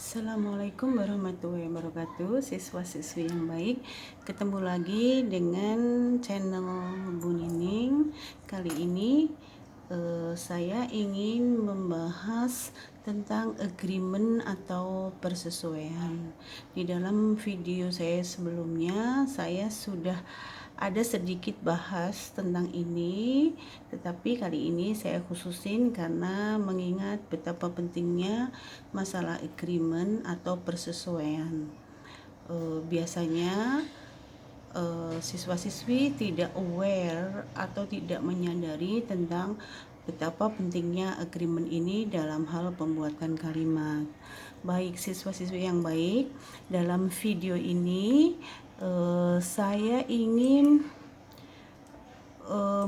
Assalamualaikum warahmatullahi wabarakatuh, siswa-siswi yang baik. Ketemu lagi dengan channel Bu Nining. Kali ini saya ingin membahas tentang agreement atau persesuaian. Di dalam video saya sebelumnya, saya sudah ada sedikit bahas tentang ini, tetapi kali ini saya khususin karena mengingat betapa pentingnya masalah agreement atau persesuaian. Biasanya siswa-siswi tidak aware atau tidak menyadari tentang betapa pentingnya agreement ini dalam hal pembuatan kalimat. Baik siswa-siswi yang baik, dalam video ini saya ingin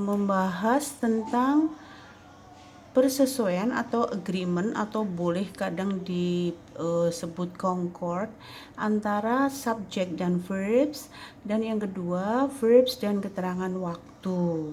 membahas tentang persesuaian atau agreement atau boleh kadang disebut concord antara subjek dan verbs, dan yang kedua verbs dan keterangan waktu.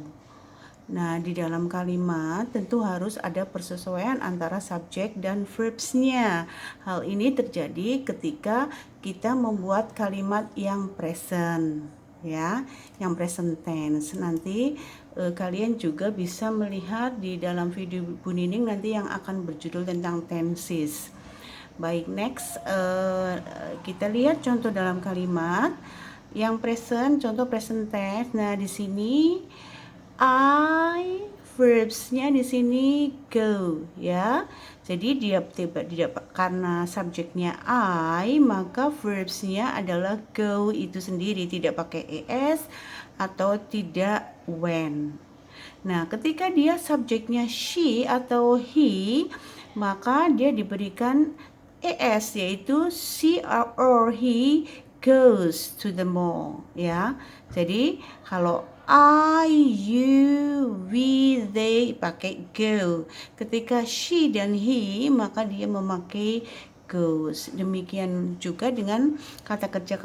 Nah, di dalam kalimat tentu harus ada persesuaian antara subjek dan verbsnya. Hal ini terjadi ketika kita membuat kalimat yang present, ya, yang present tense. Nanti kalian juga bisa melihat di dalam video Bu Nining nanti yang akan berjudul tentang tenses. Baik, next kita lihat contoh dalam kalimat yang present, contoh present tense. Nah, di sini verbsnya di sini go, ya. Jadi dia karena subjeknya I, maka verbsnya adalah go itu sendiri, tidak pakai es atau tidak when. Nah, ketika dia subjeknya she atau he, maka dia diberikan es, yaitu she or he goes to the mall, ya. Jadi kalau I, you, we, they pakai go. Ketika she dan he, maka dia memakai goes. Demikian juga dengan kata kerja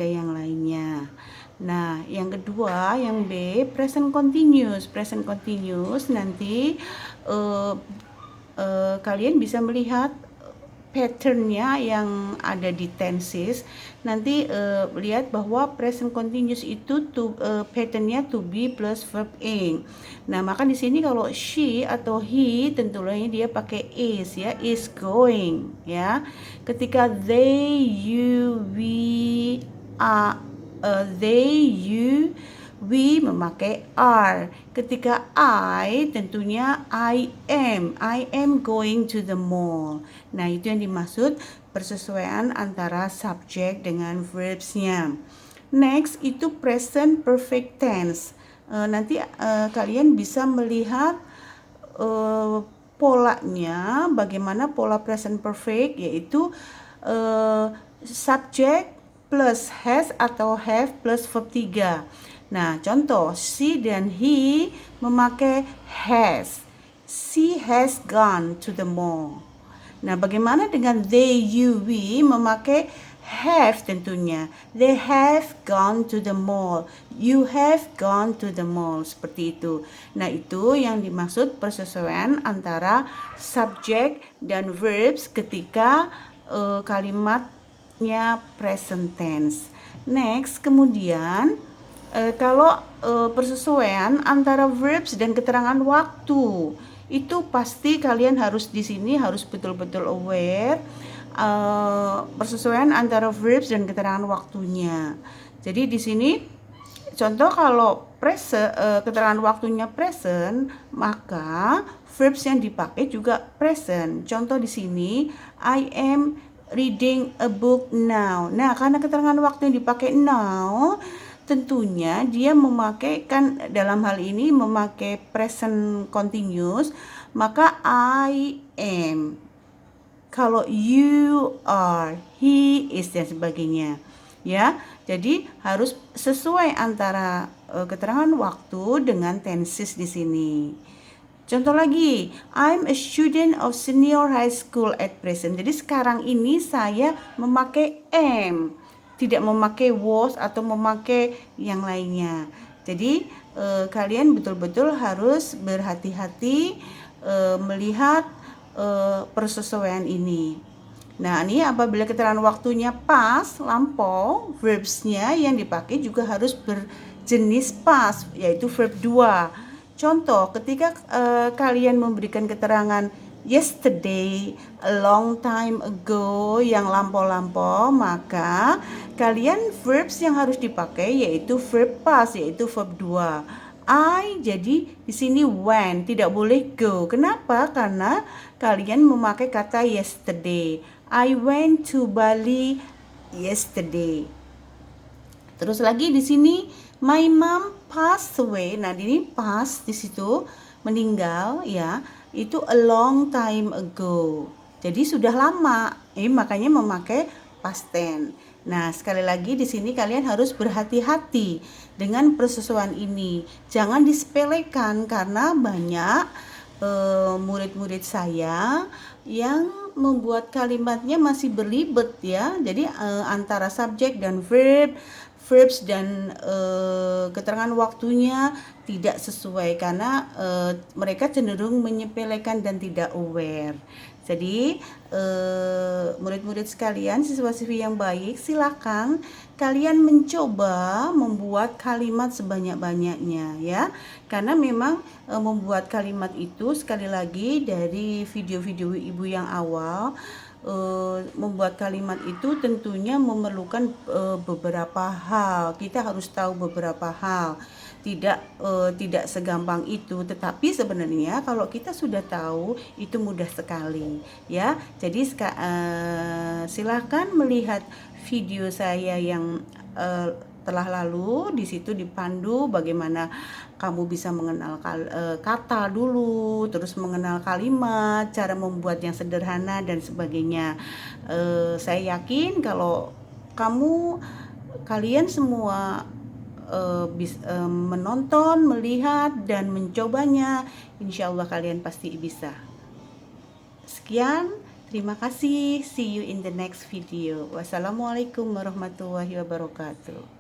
yang lainnya. Nah, yang kedua, yang B, present continuous. Present continuous nanti kalian bisa melihat patternnya yang ada di tenses. Nanti lihat bahwa present continuous itu patternnya to be plus verb ing. Nah, maka di sini kalau she atau he tentunya dia pakai is, ya, is going, ya. Ketika they, you, we, they, you, we memakai are. Ketika I, tentunya I am going to the mall. Nah, itu yang dimaksud persesuaian antara subjek dengan verbsnya. Next, itu present perfect tense. Nanti kalian bisa melihat polanya, bagaimana pola present perfect, yaitu subjek plus has atau have plus verb 3. Nah, contoh, she dan he memakai has. She has gone to the mall. Nah, bagaimana dengan they, you, we memakai have tentunya. They have gone to the mall. You have gone to the mall. Seperti itu. Nah, itu yang dimaksud persesuaian antara subjek dan verbs ketika kalimatnya present tense. Next, kemudian kalau persesuaian antara verbs dan keterangan waktu, itu pasti kalian harus di sini harus betul-betul aware persesuaian antara verbs dan keterangan waktunya. Jadi di sini contoh kalau keterangan waktunya present, maka verbs yang dipakai juga present. Contoh di sini, I am reading a book now. Nah, karena keterangan waktu yang dipakai now, tentunya dia memakai, kan dalam hal ini memakai present continuous, maka I am. Kalau you are, he is, dan sebagainya. Ya, jadi harus sesuai antara keterangan waktu dengan tenses di sini. Contoh lagi, I'm a student of senior high school at present. Jadi sekarang ini saya memakai am, tidak memakai was atau memakai yang lainnya. Jadi kalian betul-betul harus berhati-hati melihat persesuaian ini. Nah, ini apabila keterangan waktunya past, lampau, verbsnya yang dipakai juga harus berjenis past, yaitu verb 2. Contoh, ketika kalian memberikan keterangan yesterday, a long time ago, yang lampau-lampau, maka kalian verbs yang harus dipakai yaitu verb past, yaitu verb 2. Jadi di sini went, tidak boleh go. Kenapa? Karena kalian memakai kata yesterday. I went to Bali yesterday. Terus lagi di sini my mom passed away. Nah, ini pass di situ meninggal ya. Itu a long time ago. Jadi sudah lama. Makanya memakai past tense. Nah, sekali lagi di sini kalian harus berhati-hati dengan persesuaian ini. Jangan disepelekan karena banyak murid-murid saya yang membuat kalimatnya masih berlibet ya. Jadi antara subjek dan verbs dan keterangan waktunya tidak sesuai karena mereka cenderung menyepelekan dan tidak aware. Jadi murid-murid sekalian, siswa-siswi yang baik, silakan kalian mencoba membuat kalimat sebanyak-banyaknya ya. Karena memang membuat kalimat itu sekali lagi dari video-video ibu yang awal, membuat kalimat itu tentunya memerlukan beberapa hal. Kita harus tahu beberapa hal. Tidak segampang itu, tetapi sebenarnya kalau kita sudah tahu itu mudah sekali ya. Jadi silahkan melihat video saya yang telah lalu. Di situ dipandu bagaimana kamu bisa mengenal kata dulu, terus mengenal kalimat, cara membuat yang sederhana dan sebagainya. Saya yakin kalau kalian semua menonton, melihat, dan mencobanya, insya Allah kalian pasti bisa. Sekian, terima kasih. See you in the next video. Wassalamualaikum warahmatullahi wabarakatuh.